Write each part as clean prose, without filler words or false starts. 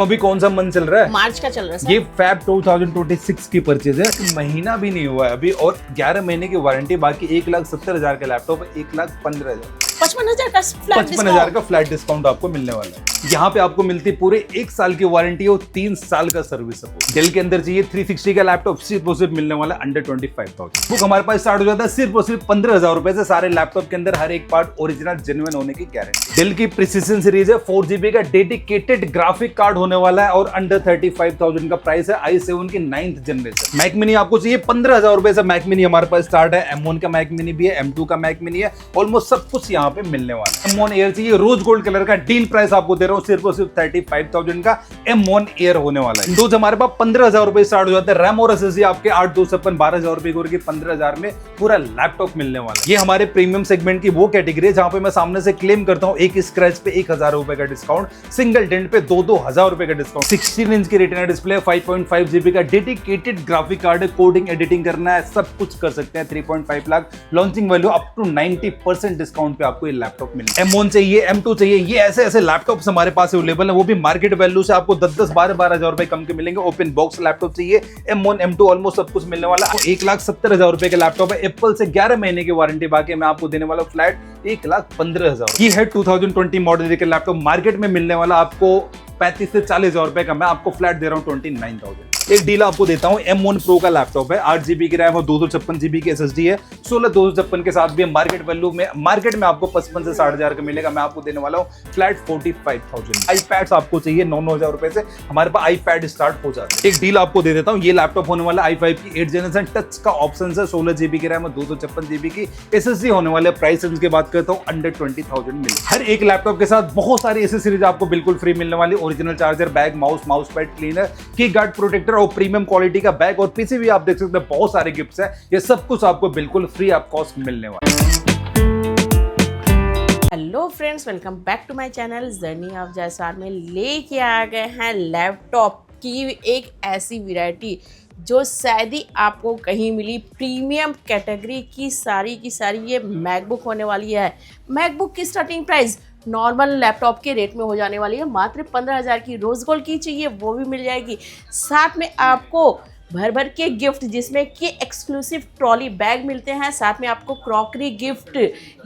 अभी कौन सा मंथ चल रहा है? मार्च का चल रहा है सर। ये फैब 2026 की परचेज है, महीना भी नहीं हुआ है अभी और 11 महीने की वारंटी, बाकी 1,70,000 का लैपटॉप है, 1,15,000 55,000 का फ्लैट 55,000 का फ्लैट डिस्काउंट आपको मिलने वाला है। यहाँ पे आपको मिलती है पूरे 1 साल की वारंटी और 3 साल का सर्विस सपोर्ट। डेल के अंदर चाहिए 360 का लैपटॉप, सिर्फ और सिर्फ मिलने वाला अंडर 25,000। बुक हमारे पास स्टार्ट हो जाता है सिर्फ और सिर्फ 15,000 रुपए से। सारे लैपटॉप के अंदर हर एक पार्ट ओरिजिनल जेन्युइन होने की गारंटी। डेल की प्रिसिजन सीरीज है, 4GB का डेडिकेटेड ग्राफिक कार्ड होने वाला है और अंडर 35,000 का प्राइस है। i7 की 9th जनरेशन। मैक मिनी आपको चाहिए 15,000 रुपए से। मैक मिनी हमारे पास स्टार्ट है। M1 का मैक मिनी भी है, M2 का मैक मिनी है, ऑलमोस्ट सब कुछ यहाँ पे मिलने वाला है। M1 एयर चाहिए, रोज गोल्ड कलर का डील प्राइस आपको दे रहा हूँ सिर्फ और सिर्फ 35,000 का M1 एयर होने वाला है। विंडोज हमारे पास 15,000 रुपए स्टार्ट हो जाता है। रैम और SSD आपके 8,256 12,000 रुपए की 15,000 में पूरा लैपटॉप मिलने वाला है। ये हमारे प्रीमियम सेगमेंट की वो कैटेगरी है जहां पे मैं सामने से क्लेम करता हूं एक स्क्रैच पे 1,000 रुपए का डिस्काउंट, सिंगल डेंट पे 2,000 रुपए का डिस्काउंट। 16 इंच की रेटिना डिस्प्ले, 5.5 GB का डेडिकेटेड ग्राफिक कार्ड है, कोडिंग एडिटिंग करना है सब कुछ कर सकते हैं। 3.5 lakh launching value, up to 90% discount पे आपको ये लैपटॉप मिलेगा। M1 चाहिए, M2 चाहिए, ये ऐसे ऐसे लैपटॉप्स हमारे पास अवेलेबल है, वो भी मार्केट वैल्यू से आपको 10-10 12,000 रुपए कम के मिलेंगे। ओपन बॉक्स लैपटॉप चाहिए, M1 M2 ऑलमोस्ट सब कुछ मिलने वाला है। 1,70,000 रुपए का लैपटॉप है, एप्पल से 11 महीने की वारंटी, बाकी मैं आपको देने वाला फ्लैट 1,15,000। ये है 2020 मॉडल का लैपटॉप, मार्केट में मिलने वाला आपको 35 से 40,000 रुपए का, मैं आपको फ्लैट दे रहा हूँ 29,000। एक डील आपको देता हूं, M1 Pro का लैपटॉप है, 8GB की रैम और 256GB की SSD है, 16,256 के साथ भी मार्केट वैल्यू में आपको 55 से 60,000 का मिलेगा, मैं आपको देने वाला हूं फ्लैट 45,000। आईपैड्स आपको चाहिए 9,000 रुपए से, हमारे पास आईपैड स्टार्ट हो जाता है। एक डील आपको दे देता हूं, ये लैपटॉप होने वाला i5 की 8th जनरेशन, टच का ऑप्शन है, 16GB की रैम और 256GB की SSD होने वाले। प्राइस रेंज की बात करता हूं अंडर 20,000 मिले। हर एक लैपटॉप के साथ बहुत सारी एसेसरीज आपको बिल्कुल फ्री मिलने वाली, original charger, bag, mouse pad cleaner, की गार्ड प्रोटेक्टर और प्रीमियम क्वालिटी का बैग और पीसी भी आप देख सकते हैं, बहुत सारे गिफ्ट्स हैं। ये सब कुछ आपको बिल्कुल फ्री ऑफ कॉस्ट मिलने वाला है। Hello friends, welcome back to my channel journey of Jaiswal में लेके आ गए हैं लैपटॉप की एक ऐसी वैरायटी जो शायद ही आपको कहीं मिली। प्रीमियम कैटेगरी की सारी ये मैकबुक होने वाली है। मैकबुक की स्टार्टिंग प्राइस नॉर्मल लैपटॉप के रेट में हो जाने वाली है, मात्र 15,000 की। रोज गोल्ड की चाहिए वो भी मिल जाएगी। साथ में आपको भर के गिफ्ट, जिसमें कि एक्सक्लूसिव ट्रॉली बैग मिलते हैं, साथ में आपको क्रॉकरी गिफ्ट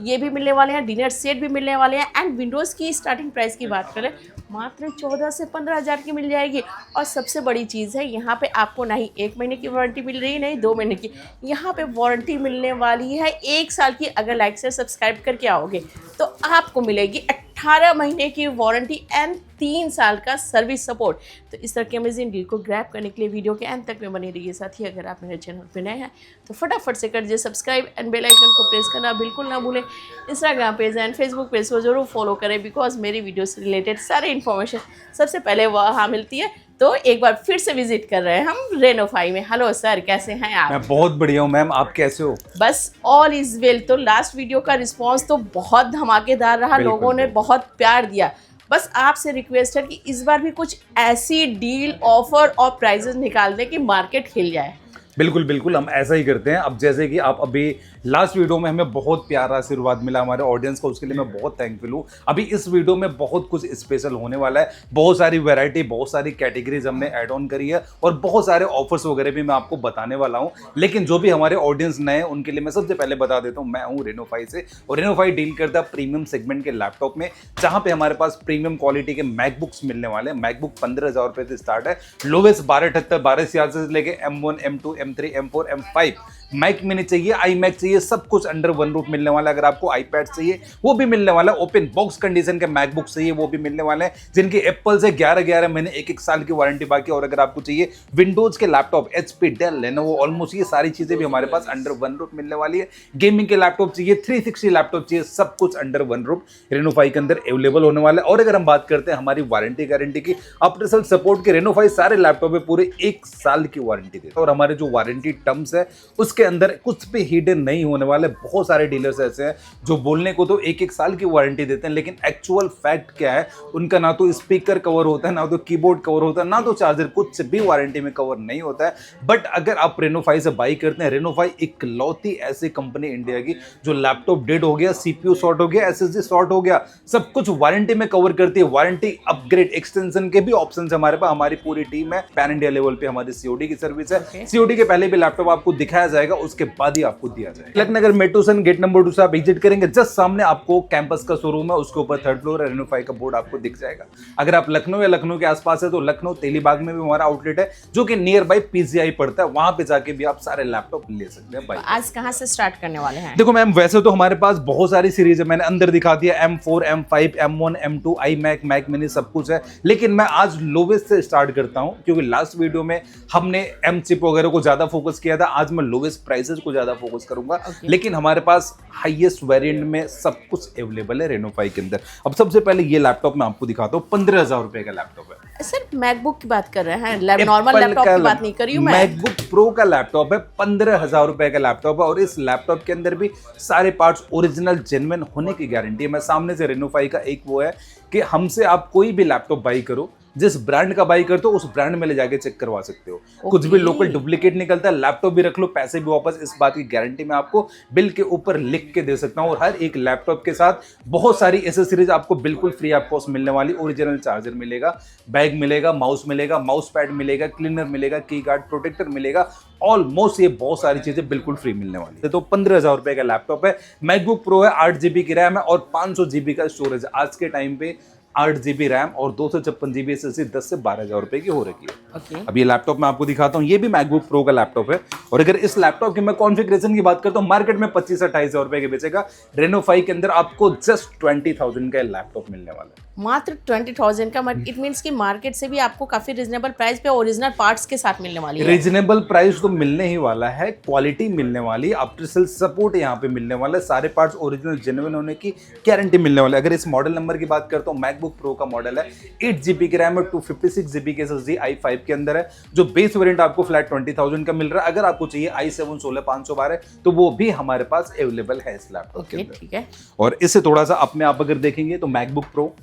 ये भी मिलने वाले हैं, डिनर सेट भी मिलने वाले हैं। एंड विंडोज़ की स्टार्टिंग प्राइस की बात करें, मात्र 14 से 15,000 की मिल जाएगी। और सबसे बड़ी चीज़ है, यहाँ पे आपको नहीं 1 महीने की वारंटी मिल रही है, नहीं 2 महीने की, यहाँ पे वारंटी मिलने वाली है 1 साल की। अगर लाइक से सब्सक्राइब करके आओगे तो आपको मिलेगी 18 महीने की वारंटी एंड 3 साल का सर्विस सपोर्ट। तो इस तरह के अमेजिंग डील को ग्रैब करने के लिए वीडियो के अंत तक में बने रहिए। साथ ही अगर आप मेरे चैनल पर नए हैं तो फटाफट से कर दीजिए सब्सक्राइब एंड बेल आइकन को प्रेस करना बिल्कुल ना भूलें। Instagram page and Facebook page को जरूर फॉलो करें, बिकॉज मेरी वीडियो से रिलेटेड सारे इन्फॉर्मेशन सबसे पहले वहाँ मिलती है। तो एक बार फिर से विजिट कर रहे हैं हम रेनोफाई में। हेलो सर, कैसे हैं आप? मैं बहुत बढ़िया हूँ मैम, आप कैसे हो? बस ऑल इज वेल। तो लास्ट वीडियो का रिस्पांस तो बहुत धमाकेदार रहा, लोगों ने बहुत प्यार दिया। बस आपसे रिक्वेस्ट है कि इस बार भी कुछ ऐसी डील, ऑफर और प्राइजेस निकाल दें कि मार्केट हिल जाए। बिल्कुल हम ऐसा ही करते हैं। अब जैसे कि आप अभी लास्ट वीडियो में हमें बहुत प्यारा आशीर्वाद मिला हमारे ऑडियंस को, उसके लिए मैं बहुत थैंकफुल हूँ। अभी इस वीडियो में बहुत कुछ स्पेशल होने वाला है, बहुत सारी वैरायटी, बहुत सारी कैटेगरीज हमने ऐड ऑन करी है और बहुत सारे ऑफर्स वगैरह भी मैं आपको बताने वाला हूँ। लेकिन जो भी हमारे ऑडियंस नए हैं उनके लिए मैं सबसे पहले बता देता हूँ, मैं हूँ रेनोफाई से और रेनोफाई डील करता है प्रीमियम सेगमेंट के लैपटॉप में, जहाँ पे हमारे पास प्रीमियम क्वालिटी के मैकबुक्स मिलने वाले हैं। मैकबुक 15,000 रुपए से स्टार्ट है, लोवेस्ट 1278 12 से लेके M1 M2 M3 M4 M5। Mac mini चाहिए, आई मैक चाहिए, सब कुछ अंडर वन रूफ मिलने वाला है। अगर आपको आईपैड चाहिए वो भी मिलने वाला है, ओपन बॉक्स कंडीशन के मैकबुक चाहिए वो भी मिलने वाले हैं, जिनकी एप्पल से 11 महीने 1 साल की वारंटी बाकी। और अगर आपको चाहिए विंडोज के laptop, HP, Dell, Lenovo, almost ये सारी चीजें भी हमारे पास अंडर वन रूफ मिलने वाली है। गेमिंग के लैपटॉप चाहिए, 360 लैपटॉप चाहिए, सब कुछ अंडर वन रूफ रेनोफाई के अंदर अवेलेबल होने वाला है। और अगर हम बात करते हैं हमारी वारंटी गारंटी की, आफ्टर सेल सपोर्ट के, रेनोफाई सारे लैपटॉप में पूरे 1 साल की वारंटी देते हैं। और हमारे जो वारंटी टर्म्स है उसके इसके अंदर कुछ भी हिडन नहीं होने वाले। बहुत सारे डीलर्स ऐसे हैं जो बोलने को तो एक एक साल की वारंटी देते हैं, लेकिन एक्चुअल फैक्ट क्या है उनका, ना तो स्पीकर कवर होता है, ना तो कीबोर्ड कवर होता है, ना तो चार्जर, कुछ भी वारंटी में कवर नहीं होता है। बट अगर आप रेनोफाई से बाई करते हैं, रेनोफाई इकलौती ऐसी कंपनी इंडिया की जो लैपटॉप डेड हो गया, सीपीयू शॉर्ट हो गया, एसएसडी शॉर्ट हो गया, सब कुछ वारंटी में कवर करती है। वारंटी अपग्रेड एक्सटेंशन के भी ऑप्शन है हमारे पास। हमारी पूरी टीम है, पैन इंडिया लेवल पे हमारी सीओडी की सर्विस है। सीओडी के पहले भी लैपटॉप आपको दिखाया जाएगा, उसके बाद ही आपको दिया जाएगा। Tilak Nagar metro station gate number 2 से आप एग्जिट करेंगे, जस्ट सामने आपको कैंपस का शोरूम है, उसके ऊपर 3rd फ्लोर है, रेनोफाई का बोर्ड आपको दिख जाएगा। अगर आप लखनऊ या लखनऊ के आसपास है तो लखनऊ तेलीबाग में भी हमारा आउटलेट है, जो कि नियर बाई पीजीआई पड़ता है, वहां पे जाके भी आप सारे लैपटॉप ले सकते हैं। आज कहां से स्टार्ट करने वाले हैं? देखो मैम, वैसे तो हमारे पास बहुत सारी सीरीज है, मैंने अंदर दिखा दिया, M4, M5, M1, M2, iMac, Mac mini सब कुछ है, लेकिन मैं आज लोवेस्ट से स्टार्ट करता हूं, क्योंकि लास्ट वीडियो में हमने M चिप वगैरह को ज्यादा फोकस किया था। आज मैं लोवेस्ट प्राइसेस को ज्यादा फोकस करूंगा, लेकिन हमारे पास हाईएस्ट वेरिएंट में सब कुछ अवेलेबल है रेनोफाई के अंदर। अब सबसे पहले ये लैपटॉप मैं आपको दिखाता हूँ, 15,000 रुपए का लैपटॉप है। सर मैकबुक की बात कर रहे हैं, नॉर्मल लैपटॉप की बात नहीं कर रही हूँ मैं। मैकबुक प्रो का लैपटॉप है, 15,000 रुपए का लैपटॉप है, और इस लैपटॉप के अंदर भी सारे पार्ट्स ओरिजिनल जेन्युइन होने की गारंटी है। मैं सामने से रेनोफाई का एक वो है कि हमसे आप कोई भी लैपटॉप बाई करो, जिस ब्रांड का बाई करते हो उस ब्रांड में ले जाके चेक करवा सकते हो। कुछ भी लोकल डुप्लीकेट निकलता है, लैपटॉप भी रख लो, पैसे भी वापस, इस बात की गारंटी मैं आपको बिल के ऊपर लिख के दे सकता हूं। और हर एक लैपटॉप के साथ बहुत सारी एसेसरीज आपको बिल्कुल फ्री ऑफ कॉस्ट मिलने वाली। ओरिजिनल चार्जर मिलेगा, बैग मिलेगा, माउस मिलेगा, माउस पैड मिलेगा, क्लीनर मिलेगा, की गार्ड प्रोटेक्टर मिलेगा, ऑलमोस्ट ये बहुत सारी चीजें बिल्कुल फ्री मिलने वाली है। तो 15,000 रुपए का लैपटॉप है, मैकबुक प्रो है, 8GB की रैम है और 500GB का स्टोरेज है। आज के टाइम पे 8GB रैम और 256GB SSD 10 से 12,000 रुपए की हो रखी है। अब ये लैपटॉप मैं आपको दिखाता हूँ, ये भी मैकबुक प्रो का लैपटॉप है। और अगर इस लैपटॉप की मैं कॉन्फ़िगरेशन की बात करता हूँ, मार्केट में 25,000-28,000 रुपए के बेचेगा, रेनोफाई के अंदर आपको जस्ट 20,000 का लैपटॉप मिलने वाला है। मात्र 20,000 का, इट मींस कि मार्केट से भी आपको काफी रिजनेबल प्राइस पे ओरिजिनल पार्ट्स के साथ मिलने वाली है। रिजनेबल प्राइस तो मिलने ही वाला है, क्वालिटी मिलने वाली, आफ्टर सेल सपोर्ट यहाँ पे मिलने वाला है, सारे पार्ट्स ओरिजिनल जेन्युइन होने की गारंटी मिलने वाली है। अगर इस मॉडल नंबर की बात करता हूँ, मैकबुक प्रो का मॉडल है, 8GB की रैम है, 256GB की SSD i5 के अंदर है, जो बेस वेरिएंट आपको फ्लैट 20,000 का मिल रहा है। अगर आपको चाहिए i7 16512 तो वो भी हमारे पास अवेलेबल है इस लैपटॉप के अंदर। ठीक है। और इससे थोड़ा सा अपने आप अगर देखेंगे तो मैकबुक प्रो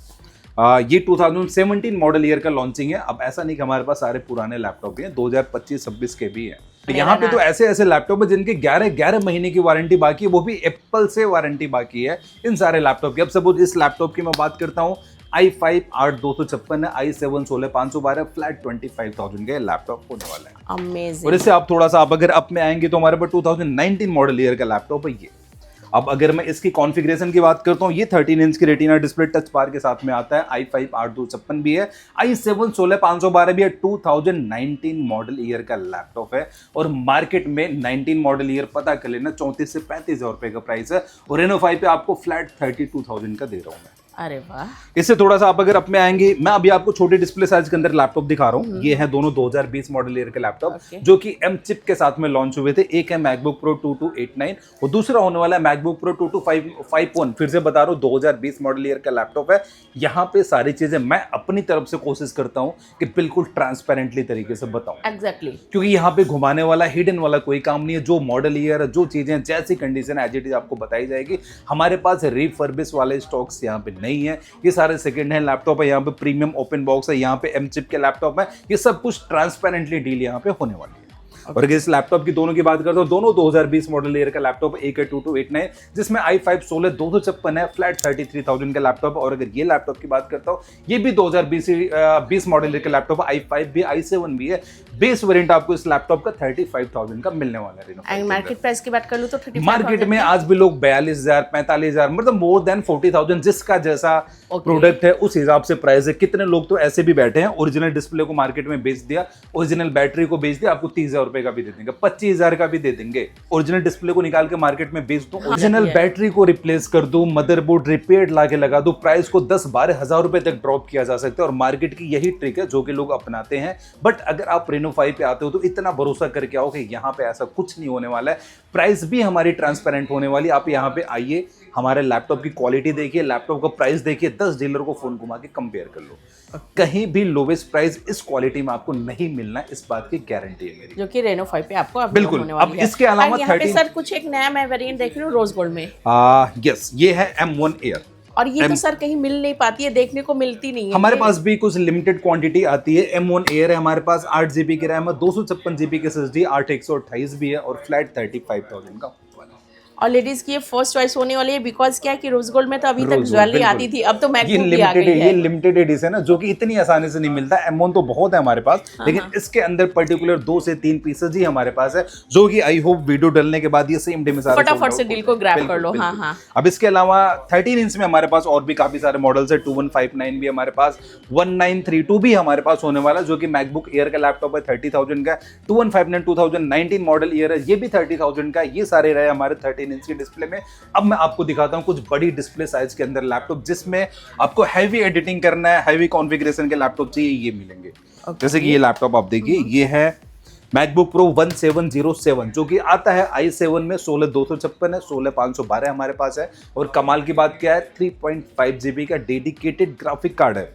ये 2017 मॉडल ईयर का लॉन्चिंग है। अब ऐसा नहीं कि हमारे पास सारे पुराने लैपटॉप भी हैं, 2025-26 के भी हैं। यहाँ पे तो ऐसे ऐसे लैपटॉप है जिनके 11 महीने की वारंटी बाकी है, वो भी एप्पल से वारंटी बाकी है इन सारे लैपटॉप की। अब सपोज इस लैपटॉप की मैं बात करता हूँ, i5 8256 है, i7 16512, फ्लैट 25,000 का लैपटॉप होने वाला है। अमेजिंग। और इससे आप थोड़ा सा आप अगर अप में आएंगे तो हमारे पास 2019 मॉडल ईयर का लैपटॉप है ये। अब अगर मैं इसकी कॉन्फ़िगरेशन की बात करता हूँ, ये 13 इंच की रेटिना डिस्प्ले टच बार के साथ में आता है, i5 8256 भी है, i7 16512 भी है, 2019 मॉडल ईयर का लैपटॉप है। और मार्केट में 19 मॉडल ईयर पता कर लेना 34 से 35,000 रुपए का प्राइस है, और रेनोफाई पे आपको फ्लैट 32,000 का दे रहा हूँ मैं। अरे वाह। इससे थोड़ा सा आप अगर अपने आएंगे, मैं अभी आपको छोटे डिस्प्ले साइज के अंदर लैपटॉप दिखा रहा हूँ। ये है दोनों 2020 मॉडल ईयर के लैपटॉप, जो कि M चिप के साथ में लॉन्च हुए थे। एक है मैकबुक प्रो 2289 और दूसरा होने वाला है मैकबुक प्रो 2251। फिर से बता रहा हूँ, 2020 मॉडल ईयर का लैपटॉप है। यहाँ पे सारी चीजें मैं अपनी तरफ से कोशिश करता हूँ कि बिल्कुल ट्रांसपेरेंटली तरीके से बताऊं। एग्जैक्टली। क्योंकि यहाँ पे घुमाने वाला, हिडन वाला कोई काम नहीं है। जो मॉडल ईयर, जो चीजें जैसी कंडीशन एज इट इज आपको बताई जाएगी। हमारे पास रिफर्बिश वाले स्टॉक्स यहाँ पे नहीं है, ये सारे सेकंड हैंड लैपटॉप है। यहाँ पे प्रीमियम ओपन बॉक्स है, यहाँ पे M चिप के लैपटॉप है। ये सब कुछ ट्रांसपेरेंटली डील यहाँ पे होने वाली है। और अगर इस लैपटॉप की दोनों की बात करता हूँ, दोनों 2020 मॉडल ईयर का लैपटॉप, एक है 2289 जिसमें i5 16 256 है, फ्लैट 33,000 का लैपटॉप। और अगर ये लैपटॉप की बात करता हूँ, ये भी 2020 मॉडल ईयर का लैपटॉप, i5 भी i7 भी है। बेस वेरिएंट आपको इस लैपटॉप का 35,000 का मिलने वाला है। मार्केट प्राइस की बात कर लूँ तो 35,000 मार्केट में आज भी लोग 42,000 45,000, मतलब मोर देन 40,000, जिसका जैसा प्रोडक्ट है उस हिसाब से प्राइस है। कितने लोग तो ऐसे भी बैठे हैं, ओरिजिनल डिस्प्ले को मार्केट में बेच दिया, ओरिजिनल बैटरी को बेच दिया, आपको 30,000 रुपए का भी दे देंगे, 25,000 का भी दे देंगे। ओरिजिनल डिस्प्ले को निकाल के मार्केट में बेच दो, ओरिजिनल बैटरी को रिप्लेस कर दो, मदरबोर्ड रिपेयर ला के लगा दो, प्राइस को 10-12,000 रुपए तक ड्रॉप किया जा सकता है। और मार्केट की यही ट्रिक है जो कि लोग अपनाते हैं। बट अगर आप रेनोफाई पे आते हो तो इतना भरोसा करके आओ कि यहाँ पे ऐसा कुछ नहीं होने वाला है। प्राइस भी हमारी ट्रांसपेरेंट होने वाली। आप यहाँ पे आइए, हमारे लैपटॉप की क्वालिटी देखिए, लैपटॉप का प्राइस देखिए, 10 डीलर को फोन घुमा के कंपेयर कर लो, कहीं भी लोवेस्ट प्राइस इस क्वालिटी में आपको नहीं मिलना है, इस बात की गारंटी है मेरी। जो कि रेनो 5 पे आपको बिल्कुल। होने वाली अब है। इसके अलावा और यहाँ पे 13 सर कुछ एक नया मैं वेरिएंट देख रही हूँ रोज गोल्ड में। यस, ये है M1 Air। और ये तो सर कहीं मिल नहीं पाती है, देखने को मिलती नहीं है। हमारे पास भी कुछ लिमिटेड क्वांटिटी आती है। M1 Air है हमारे पास, 8 GB की रैम है, 256 GB की SSD, 8/128 भी है और फ्लैट 35,000 का। और लेडीज की ये फर्स्ट चॉइस होने वाली है, बिकॉज क्या है कि रोज गोल्ड में तो अभी तक रोज ज्वेलरी गोल्ड, आती थी, अब तो ये मैकबुक भी आ लिमिटेड गई ये है। लिमिटेड एडिशन है जो कि इतनी आसानी से नहीं मिलता। M1 तो बहुत है हमारे पास, लेकिन इसके अंदर पर्टिकुलर 2 से 3 पीसेज ही हमारे पास है, जो कि आई होप वीडियो डालने के बाद ये सेम डे में सारे फटाफट से डील को ग्रैब कर लो। हाँ हाँ। अब इसके अलावा 13 इंच में हमारे पास और भी काफी सारे मॉडल्स है। 2159 भी हमारे पास, 1932 भी हमारे पास होने वाला, जो कि मैकबुक एयर का लैपटॉप है, 30,000 का। 2159 2019 मॉडल ईयर है, ये भी 30,000 का। ये सारे रहे हमारे 13 इंच की डिस्प्ले में। अब मैं आपको दिखाता हूँ कुछ बड़ी डिस्प्ले साइज के अंदर लैपटॉप, जिसमें आपको हैवी एडिटिंग करना है, हैवी कॉन्फ़िगरेशन के लैपटॉप चाहिए, ये मिलेंगे। जैसे कि ये लैपटॉप आप देखिए, ये है मैकबुक प्रो 1707, जो कि आता है i7 में, 16,256 है, 16,512 हमारे पास है। और कमाल की बात क्या है, 3.5 GB का डेडिकेटेड ग्राफिक कार्ड है।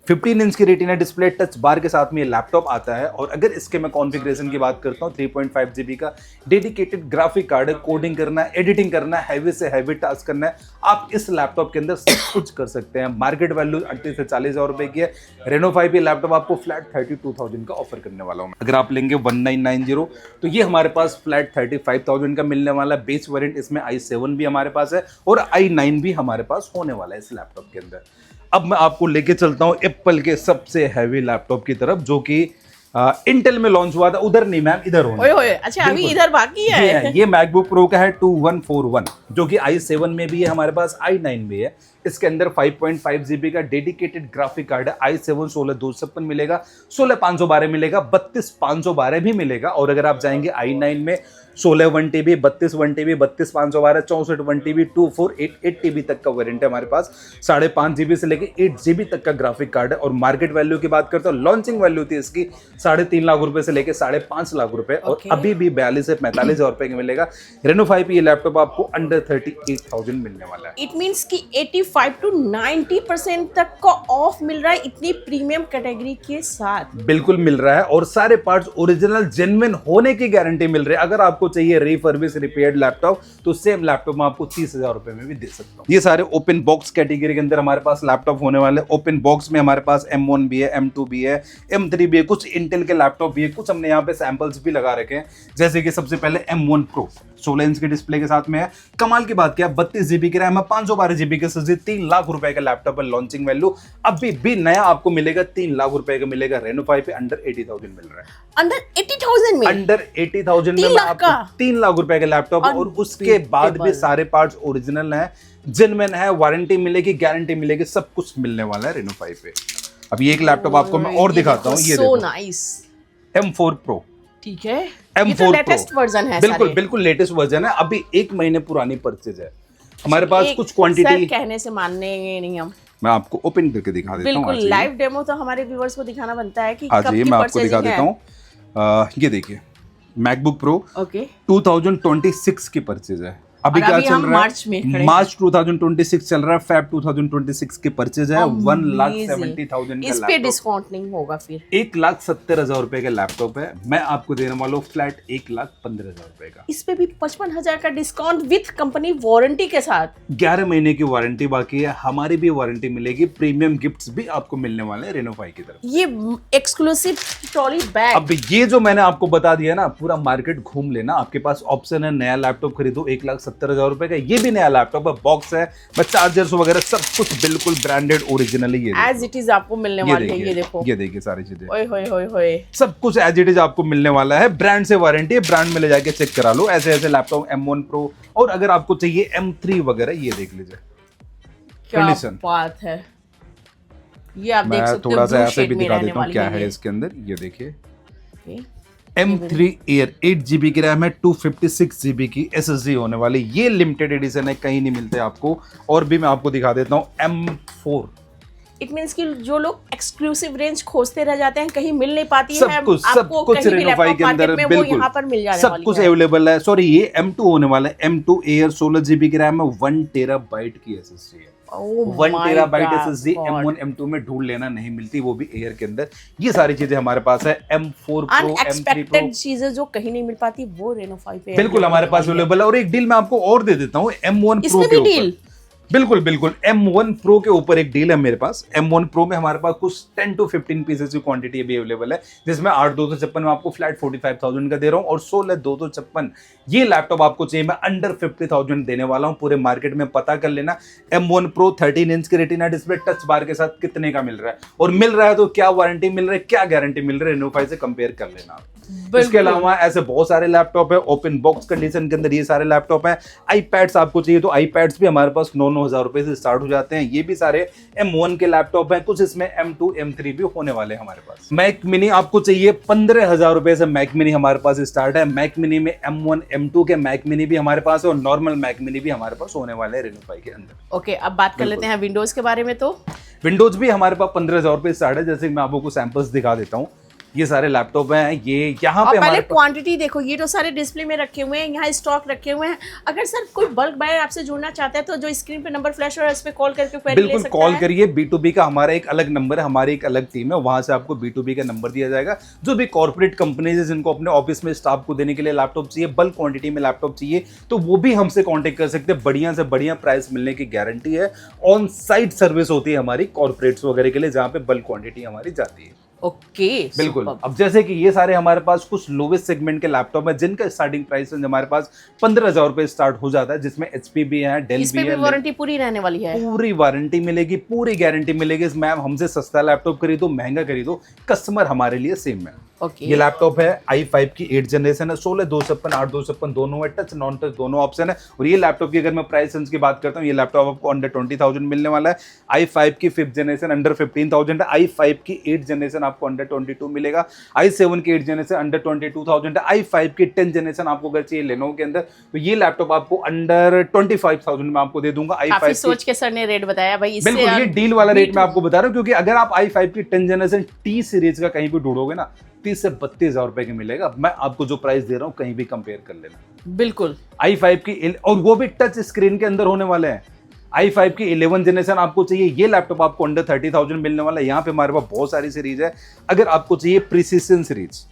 15 इंच की रेटिना डिस्प्ले टच बार के साथ में ये लैपटॉप आता है। और अगर इसके मैं कॉन्फ़िगरेशन की बात करता हूँ, 3.5 GB का डेडिकेटेड ग्राफिक कार्ड है। कोडिंग करना है, एडिटिंग करना है, हैवी से हैवी टास्क करना है, आप इस लैपटॉप के अंदर सब कुछ कर सकते हैं। मार्केट वैल्यू 38 से 40 हज़ार रुपए की है। रेनो 5 ये लैपटॉप आपको फ्लैट 32,000 का ऑफर करने वाला हूँ। अगर आप लेंगे 1990 तो ये हमारे पास फ्लैट 35,000 का मिलने वाला है। बेस वेरिएंट इसमें i7 भी हमारे पास है और i9 भी हमारे पास होने वाला है इस लैपटॉप के अंदर। अब मैं आपको लेके चलता हूं एप्पल के सबसे हैवी लैपटॉप की तरफ, जो कि इंटेल में लॉन्च हुआ था। उधर नहीं मैम, इधर होना। ओए अच्छा, अभी इधर बाकी है। ये मैकबुक प्रो का है 2141, जो कि i7 में भी है हमारे पास, i9 भी है। इसके अंदर 5.5 GB का डेडिकेटेड ग्राफिक कार्ड है। i7 16,256 मिलेगा, 16,512 मिलेगा, 32,512 भी मिलेगा। और अगर आप जाएंगे i9 में 16 1TB, 32 1TB, 32,512, 64 1TB, 2488 TB तक का वेरिएंट है हमारे पास। 5.5 GB से लेके 8 GB तक का ग्राफिक कार्ड है। और मार्केट वैल्यू की बात करते हैं, लॉन्चिंग वैल्यू थी इसकी 3.5 लाख रुपए से लेके 5.5 लाख रुपए, और अभी भी 42 से 45 हज़ार रुपए का मिलेगा। रेनो 5 ये लैपटॉप आपको अंडर 38,000 मिलने वाला है। इट मीन्स कि 85 to 90% तक का ऑफ मिल रहा है इतनी प्रीमियम कैटेगरी के साथ। बिल्कुल मिल रहा है, और सारे पार्ट्स ओरिजिनल जेन्युइन होने की गारंटी मिल रही है। अगर आपको चाहिए रिफर्बिश रिपेयर्ड लैपटॉप, तो सेम लैपटॉप मैं आपको 30,000 रुपए में भी दे सकता हूँ। ये सारे ओपन बॉक्स कैटेगरी के अंदर हमारे पास लैपटॉप होने वाले। ओपन बॉक्स में हमारे पास M1 भी है, M2 भी है, M3 भी है, कुछ इंटेल के लैपटॉप भी है, कुछ हमने यहाँ पे सैंपल्स भी लगा रखे हैं। जैसे कि सबसे पहले M1 Pro 16 इंच के डिस्प्ले के साथ में है। कमाल की बात क्या है, 32 GB की रैम है, 512 GB की SSD, 3 लाख रुपए का लैपटॉप है। लॉन्चिंग वैल्यू अभी भी नया आपको मिलेगा, 3 लाख रुपए का मिलेगा। रेनो 5 पे अंडर 80,000 मिल रहा है। अंडर 80,000 में? अंडर 80,000 में 3 लाख का 3 लाख रुपए का लैपटॉप, और उसके बाद भी सारे पार्ट्स ओरिजिनल है, जेन्युइन है, वारंटी मिलेगी, गारंटी मिलेगी, सब कुछ मिलने वाला है रेनो 5 पे। अब ये एक लैपटॉप आपको मैं और दिखाता हूँ, ये देखो, M4 Pro। ठीक है, M4 ये तो लेटेस्ट वर्जन है। बिल्कुल सारे। बिल्कुल लेटेस्ट वर्जन है, अभी 1 महीने पुरानी परचेज है हमारे पास। कुछ क्वांटिटी कहने से मानेंगे नहीं हम। मैं आपको ओपन करके दिखा देता हूँ। बिल्कुल लाइव डेमो तो हमारे व्यूअर्स को दिखाना बनता है कि हाँ कब जी, की मैं आपको दिखा परचेजिंग देता हूँ। ये देखिए, मैकबुक प्रो ओके 2026 की परचेज है। अभी क्या चल रहा है, मार्च 2026 चल रहा है, फेब 2026 की परचेज है। 1,70,000 इस पे डिस्काउंट नहीं होगा फिर। 1,70,000 रुपए का लैपटॉप है, मैं आपको देने वाला हूँ फ्लैट 1,15,000 रुपए का। इस पे भी 55,000 का डिस्काउंट विद कंपनी वारंटी के साथ। 11 महीने की वारंटी बाकी है, हमारी भी वारंटी मिलेगी। प्रीमियम गिफ्ट्स भी आपको मिलने वाले हैं रेनो 5 की तरफ। ये एक्सक्लूसिव ट्रॉली बैग। अब ये जो मैंने आपको बता दिया ना, पूरा मार्केट घूम लेना, आपके पास ऑप्शन है। नया लैपटॉप खरीदो 1,70,000 रुपए का, ये भी नया लैपटॉप है, बॉक्स है, चार्जर्स वगैरह सब कुछ बिल्कुल ब्रांडेड ओरिजिनल ही है। एज इट इज आपको मिलने वाली है। ये देखो, ये देखिए सारी चीजें, ओए होए होए होए, सब कुछ एज इट इज आपको मिलने वाला है। ब्रांड से वारंटी है, ब्रांड में ले जाके चेक करा लो। ऐसे ऐसे लैपटॉप M1 Pro, और अगर आपको चाहिए M3 वगैरह, ये देख लीजिए क्या बात है। ये आप देख सकते हो, थोड़ा सा ऐसे भी दिखा देता हूँ क्या है इसके अंदर। ये देखिए, M3 Air 8 GB की रैम है, 256 GB की SSD होने वाली। ये लिमिटेड एडिशन है, कहीं नहीं मिलते आपको। और भी मैं आपको दिखा देता हूँ M4 इट मीन्स कि जो लोग एक्सक्लूसिव रेंज खोजते रह जाते हैं, कहीं मिल नहीं पाती है, सब कुछ रेनोफाई के अंदर वो यहाँ पर मिल जाने सब वाली कुछ है। अवेलेबल है। सॉरी, ये M2 होने वाला है, M2 एयर 16 GB की रैम है, 1 टेराबाइट की SSD है। Oh 1 my terabyte God. SSD M1 M2 में ढूंढ लेना नहीं मिलती, वो भी एयर के अंदर। ये सारी चीजें हमारे पास है। M4 Pro, M3 Pro unexpected चीजें जो कहीं नहीं मिल पाती वो रेनो 5 पे बिल्कुल हमारे पास अवेलेबल है। और एक डील मैं आपको और दे देता हूँ M1 Pro के ऊपर। बिल्कुल बिल्कुल, M1 Pro के ऊपर एक डील है मेरे पास। M1 Pro में हमारे पास कुछ 10 to 15 पीसेस की क्वांटिटी भी अवेलेबल है, जिसमें 8/256 में आपको फ्लैट 45,000 का दे रहा हूँ, और 16/256 ये लैपटॉप आपको चाहिए मैं अंडर 50,000 देने वाला हूँ। पूरे मार्केट में पता कर लेना M1 Pro 13 इंच की रेटिना डिस्प्ले टच बार के साथ कितने का मिल रहा है, और मिल रहा है तो क्या वारंटी मिल रहा है, क्या गारंटी मिल रहा है, रेनोफाई से कंपेयर कर लेना। इसके अलावा ऐसे बहुत सारे लैपटॉप है, ओपन बॉक्स कंडीशन के अंदर ये सारे लैपटॉप हैं। आईपैड्स आपको चाहिए तो आईपैड्स भी हमारे पास 9,000 रुपए से स्टार्ट हो जाते हैं। ये भी सारे M1 के लैपटॉप हैं, कुछ इसमें M2 M3 भी होने वाले हैं हमारे पास। मैक मिनी आपको चाहिए 15,000 रुपए से मैक मिनी हमारे पास स्टार्ट है। मैक मिनी में M1 M2 के मैक मिनी भी हमारे पास है, और नॉर्मल मैक मिनी भी हमारे पास होने वाले हैं रेनोफाई के अंदर। ओके, अब बात कर लेते हैं विंडोज के बारे में। तो विंडोज भी हमारे पास 15,000 रुपए स्टार्ट है। जैसे मैं आपको सैंपल्स दिखा देता हूँ, ये सारे लैपटॉप हैं, ये यहाँ पे पहले क्वांटिटी देखो, ये तो सारे डिस्प्ले में रखे हुए हैं, यहाँ स्टॉक रखे हुए हैं। अगर सर कोई बल्क बायर आपसे जुड़ना चाहता है तो जो स्क्रीन पे नंबर फ्लैश हो रहा है उस पे कॉल करके क्वेरी ले सकता है। बिल्कुल कॉल करिए। B2B का हमारा एक अलग नंबर है, हमारी एक अलग टीम है, वहां से आपको B2B का नंबर दिया जाएगा। जो भी कॉर्पोरेट कंपनीज है जिनको अपने ऑफिस में स्टाफ को देने के लिए लैपटॉप चाहिए, बल्क क्वांटिटी में लैपटॉप चाहिए, तो वो भी हमसे कॉन्टेक्ट कर सकते हैं। बढ़िया से बढ़िया प्राइस मिलने की गारंटी है। ऑन साइट सर्विस होती है हमारी कॉर्पोरेट्स वगैरह के लिए, जहाँ पे बल्क क्वांटिटी हमारी जाती है। ओके, बिल्कुल। अब जैसे कि ये सारे हमारे पास कुछ लोवेस्ट सेगमेंट के लैपटॉप है, जिनका स्टार्टिंग प्राइस हमारे पास 15,000 रुपए स्टार्ट हो जाता है, जिसमें HP भी है, डेल भी है। वारंटी पूरी रहने वाली है, पूरी वारंटी मिलेगी, पूरी गारंटी मिलेगी। मैम हमसे सस्ता लैपटॉप खरीदो, महंगा खरीदो, कस्टमर हमारे लिए सेम है। Okay. ये लैपटॉप है i5 की 8 जनरेशन है, 16/256 8/256 दोनों है, टच नॉन टच दोनों ऑप्शन है। और ये लैपटॉप की अगर मैं प्राइस रेंज की बात करता हूँ, ये लैपटॉप आपको अंडर 20,000 मिलने वाला है। i5 की 5th जनरेशन अंडर 15,000 है, i5 की 8 जनरेशन आपको अंडर 22 मिलेगा, i7 की 8 जनरेशन अंडर 22,000 है, i5 की 10 जनरेशन आपको अगर चाहिए लेनोवो के अंदर, तो ये लैपटॉप आपको अंडर 25,000 में आपको दे दूंगा। काफी सोच के सर ने रेट बताया भाई, इससे बिल्कुल ये डील वाला रेट मैं आपको बता रहा हूँ, क्योंकि अगर आप i5 की 10 जनरेशन T सीरीज का कहीं भी ढूंढोगे ना, 30 से 32,000 रुपए की मिलेगा। मैं आपको जो प्राइस दे रहा हूँ कहीं भी कंपेयर कर लेना। बिल्कुल i5 की, और वो भी टच स्क्रीन के अंदर होने वाले हैं। i5 की 11 जनरेशन आपको चाहिए, ये लैपटॉप आपको अंडर 30,000 मिलने वाला है। यहाँ पे हमारे पास बहुत सारी सीरीज है। अगर आपको चाहिए प्रिसिशन सीरीज,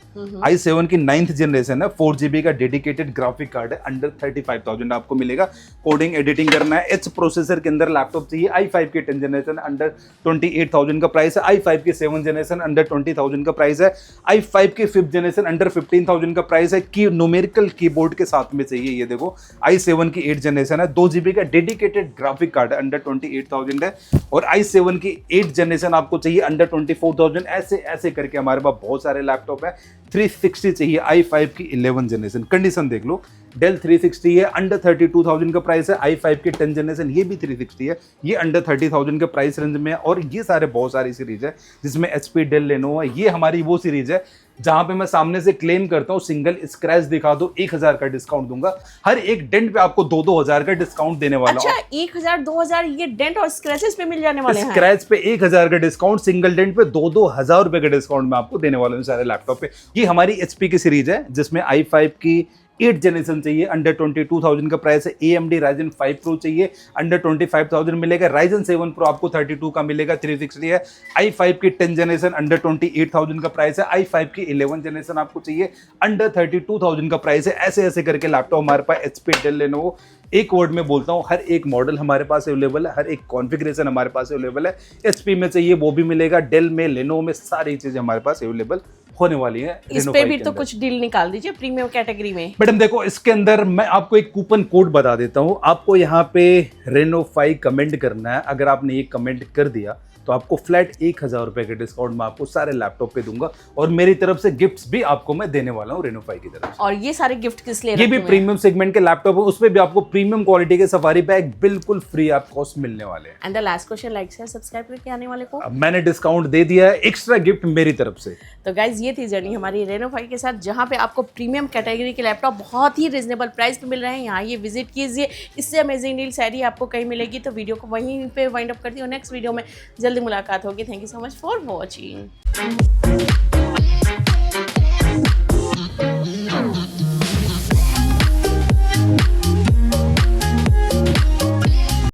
i7 की 9th जनरेशन है, 4 GB का डेडिकेटेड ग्राफिक कार्ड है, अंडर 35,000 आपको मिलेगा। कोडिंग एडिटिंग करना है, H प्रोसेसर के अंदर लैपटॉप चाहिए, i5 की 10 जनरेशन अंडर 28,000 का प्राइस है, i5 की 7 जनरेशन अंडर 20,000 का प्राइस है, i5 की 5th जनरेशन अंडर 15,000 का प्राइस है। की न्यूमेरिकल कीबोर्ड के साथ में चाहिए, ये देखो i7 की 8 जनरेशन है, 2 GB का डेडिकेटेड ग्राफिक कार्ड अंडर 28,000 है, और i7 की 8 जनरेशन आपको चाहिए अंडर 24,000। ऐसे ऐसे करके हमारे पास बहुत सारे लैपटॉप है। 360 चाहिए, i5 की 11 जनरेशन, कंडीशन देख लो, डेल 360 है, अंडर 32,000 का प्राइस है। i5 की 10 जनरेशन ये भी 360 है, ये अंडर 30,000 के प्राइस रेंज में है। और ये सारे बहुत सारी सीरीज है, जिसमें HP, डेल, लेनोवो है। ये हमारी वो सीरीज है जहां पे मैं सामने से क्लेम करता हूं, सिंगल स्क्रैच दिखा दो 1,000 का डिस्काउंट दूंगा। हर एक डेंट पे आपको 2,000 का डिस्काउंट देने वाला हूं। अच्छा, 1,000 2,000 ये डेंट और स्क्रैचेस पे मिल जाने वाले हैं। स्क्रैच पे 1,000 का डिस्काउंट, सिंगल डेंट पे 2,000 रुपए का डिस्काउंट मैं आपको देने वाला हूं सारे लैपटॉप पे। ये हमारी HP की सीरीज है, जिसमें i5 की 8 जनरेशन चाहिए, अंडर 22,000 का प्राइस है। AMD Ryzen 5 Pro चाहिए, अंडर 25,000 मिलेगा। Ryzen 7 Pro आपको 32 का मिलेगा, 360 है। i5 की 10 जनरेशन अंडर 28,000 का प्राइस है। i5 की 11 जनरेशन आपको चाहिए, अंडर 32,000 का प्राइस है। ऐसे ऐसे करके लैपटॉप हमारे पास HP, डेल, लेनोवो, एक वर्ड में बोलता हूँ, हर एक मॉडल हमारे पास अवेलेबल है, हर एक कॉन्फ़िगरेशन हमारे पास अवेलेबल है। HP में चाहिए वो भी मिलेगा, डेल में, लेनोवो में, सारी चीजें हमारे पास अवेलेबल होने वाली है। इस पे भी तो कुछ डील निकाल दीजिए प्रीमियम कैटेगरी में। मैडम देखो, इसके अंदर मैं आपको एक कूपन कोड बता देता हूं। आपको यहाँ पे रेनोफाई कमेंट करना है। अगर आपने ये कमेंट कर दिया तो आपको फ्लैट 1,000 रुपए के डिस्काउंट मैं आपको सारे लैपटॉप पे दूंगा, और मेरी तरफ से गिफ्ट्स भी आपको मैं देने वाला हूँ रेनोफाई की तरफ से। और ये सारे गिफ्ट किस लिए? ये भी प्रीमियम सेगमेंट के लैपटॉप है, उसमें भी आपको प्रीमियम क्वालिटी के सफारी बैग बिल्कुल फ्री आप कॉस्ट मिलने वाले हैं। And the last question, like share subscribe करके आने वाले को अब मैंने डिस्काउंट दे दिया है, एक्स्ट्रा गिफ्ट मेरी तरफ से। तो गाइज ये थी जर्नी हमारी रेनोफाई के साथ, जहाँ पे आपको प्रीमियम कैटेगरी के लैपटॉप बहुत ही रिजनेबल प्राइस पे मिल रहे हैं। यहाँ ये विजिट कीजिए, इससे अमेजिंग डील सारी आपको कहीं मिलेगी। तो वीडियो को वहीं पे वाइंड अप करती हूँ, नेक्स्ट वीडियो में जल्दी जल्दी मुलाकात होगी। Thank you so much for watching.